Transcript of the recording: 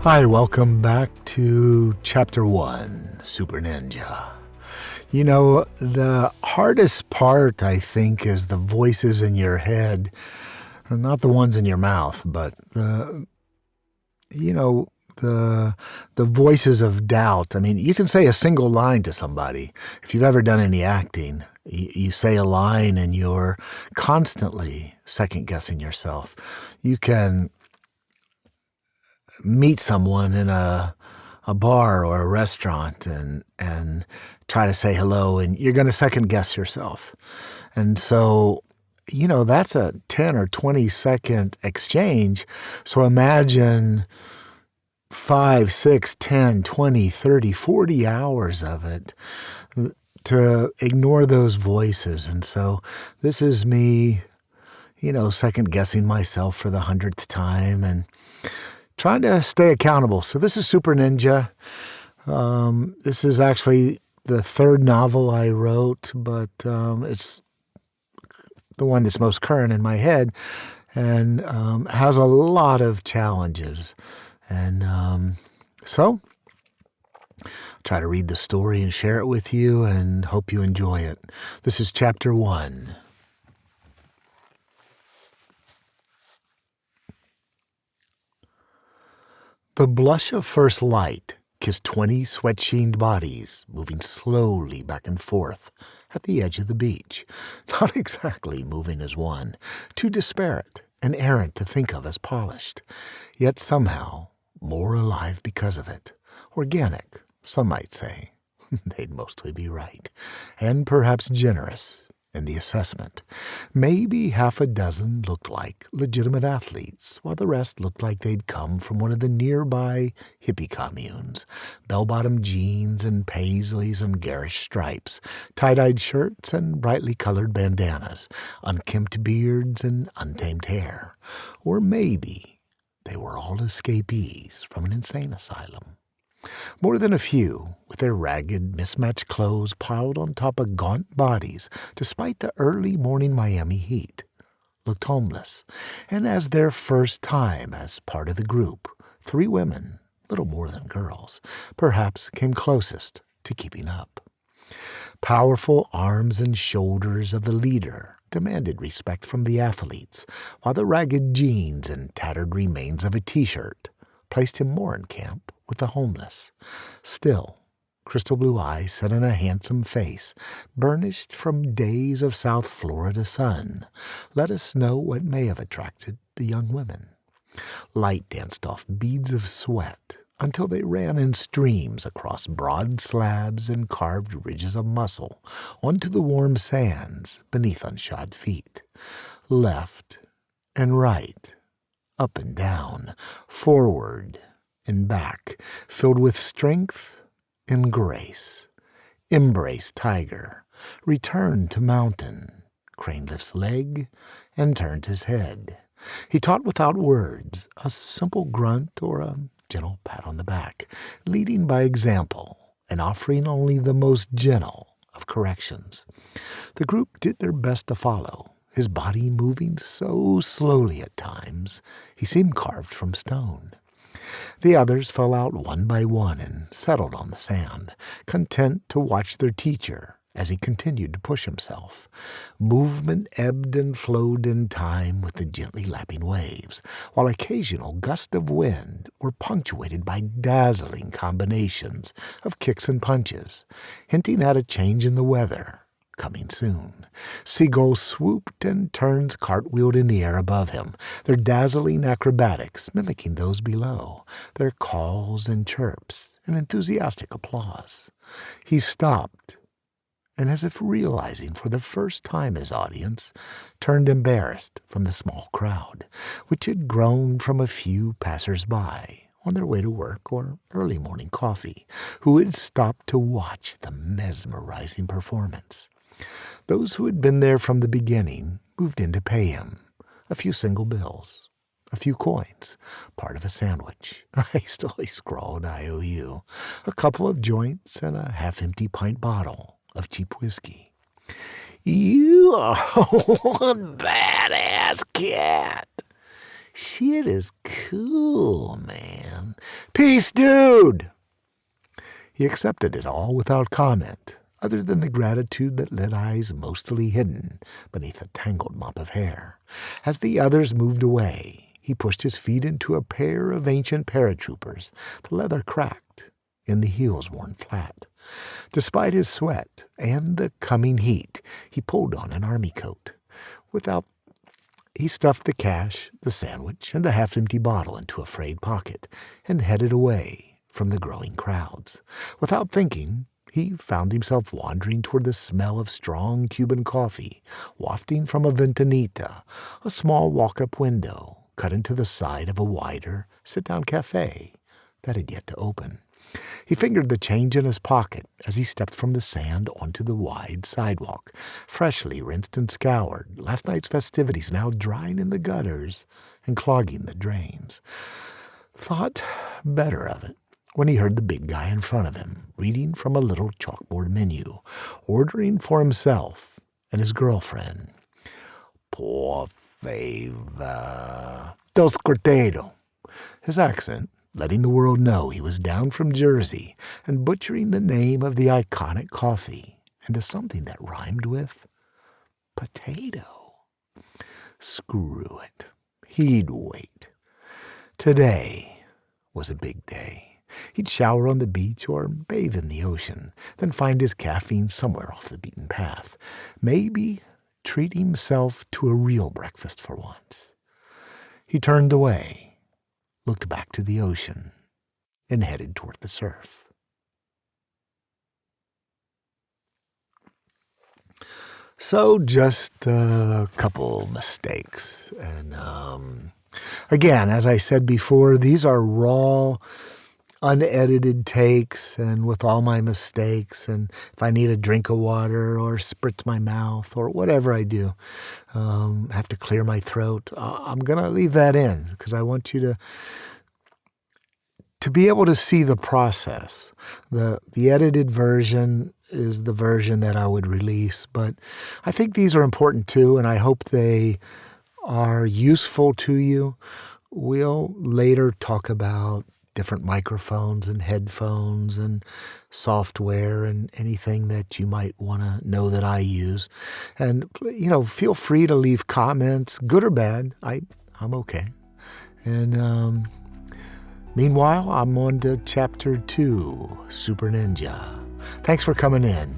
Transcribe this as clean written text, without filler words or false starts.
Hi, welcome back to Chapter 1, Super Ninja. You know, the hardest part, I think, is the voices in your head. Not the ones in your mouth, but the voices of doubt. I mean, you can say a single line to somebody. If you've ever done any acting, you say a line and you're constantly second-guessing yourself. You can meet someone in a bar or a restaurant and try to say hello, and you're going to second guess yourself. And so, that's a 10 or 20 second exchange. So imagine 5, 6, 10, 20, 30, 40 hours of it to ignore those voices. And so this is me, second guessing myself for the 100th time and trying to stay accountable. So this is Super Ninja. This is actually the third novel I wrote, but it's the one that's most current in my head and has a lot of challenges. And so try to read the story and share it with you and hope you enjoy it. This is Chapter 1. The blush of first light kissed 20 sweat-sheened bodies moving slowly back and forth at the edge of the beach. Not exactly moving as one, too disparate and errant to think of as polished, yet somehow more alive because of it. Organic, some might say. They'd mostly be right, and perhaps generous in the assessment. Maybe half a dozen looked like legitimate athletes, while the rest looked like they'd come from one of the nearby hippie communes. Bell-bottom jeans and paisleys and garish stripes, tie-dyed shirts and brightly colored bandanas, unkempt beards and untamed hair. Or maybe they were all escapees from an insane asylum. More than a few, with their ragged, mismatched clothes piled on top of gaunt bodies, despite the early morning Miami heat, looked homeless. And as their first time as part of the group, 3 women, little more than girls, perhaps came closest to keeping up. Powerful arms and shoulders of the leader demanded respect from the athletes, while the ragged jeans and tattered remains of a T-shirt placed him more in camp with the homeless. Still, crystal blue eyes set in a handsome face, burnished from days of South Florida sun, let us know what may have attracted the young women. Light danced off beads of sweat until they ran in streams across broad slabs and carved ridges of muscle onto the warm sands beneath unshod feet. Left and right, up and down, forward and back, filled with strength and grace. Embrace tiger, return to mountain. Crane lifts leg and turns his head. He taught without words, a simple grunt or a gentle pat on the back, leading by example and offering only the most gentle of corrections. The group did their best to follow, his body moving so slowly at times he seemed carved from stone. The others fell out one by one and settled on the sand, content to watch their teacher as he continued to push himself. Movement ebbed and flowed in time with the gently lapping waves, while occasional gusts of wind were punctuated by dazzling combinations of kicks and punches, hinting at a change in the weather coming soon. Seagulls swooped and terns cartwheeled in the air above him, their dazzling acrobatics mimicking those below, their calls and chirps and enthusiastic applause. He stopped, and as if realizing for the first time his audience, turned embarrassed from the small crowd, which had grown from a few passers-by on their way to work or early morning coffee, who had stopped to watch the mesmerizing performance. Those who had been there from the beginning moved in to pay him. A few single bills, a few coins, part of a sandwich, a hastily scrawled IOU, a couple of joints, and a half-empty pint bottle of cheap whiskey. "You are one badass cat. Shit is cool, man. man. "Peace, dude!" He accepted it all without comment, other than the gratitude that lit eyes mostly hidden beneath a tangled mop of hair. As the others moved away, he pushed his feet into a pair of ancient paratroopers, the leather cracked and the heels worn flat. Despite his sweat and the coming heat, he pulled on an army coat. He stuffed the cash, the sandwich, and the half-empty bottle into a frayed pocket and headed away from the growing crowds. Without thinking, he found himself wandering toward the smell of strong Cuban coffee, wafting from a ventanita, a small walk-up window cut into the side of a wider, sit-down cafe that had yet to open. He fingered the change in his pocket as he stepped from the sand onto the wide sidewalk, freshly rinsed and scoured, last night's festivities now drying in the gutters and clogging the drains. Thought better of it when he heard the big guy in front of him reading from a little chalkboard menu, ordering for himself and his girlfriend. "Por favor, dos cortado." His accent letting the world know he was down from Jersey and butchering the name of the iconic coffee into something that rhymed with potato. Screw it. He'd wait. Today was a big day. He'd shower on the beach or bathe in the ocean, then find his caffeine somewhere off the beaten path. Maybe treat himself to a real breakfast for once. He turned away, looked back to the ocean, and headed toward the surf. So just a couple mistakes. And again, as I said before, these are raw, unedited takes, and with all my mistakes, and if I need a drink of water or spritz my mouth or whatever I do, have to clear my throat, I'm going to leave that in because I want you to be able to see the process. The edited version is the version that I would release, but I think these are important too, and I hope they are useful to you. We'll later talk about different microphones and headphones and software and anything that you might want to know that I use. And, feel free to leave comments, good or bad. I'm okay. And meanwhile, I'm on to Chapter 2, Super Ninja. Thanks for coming in.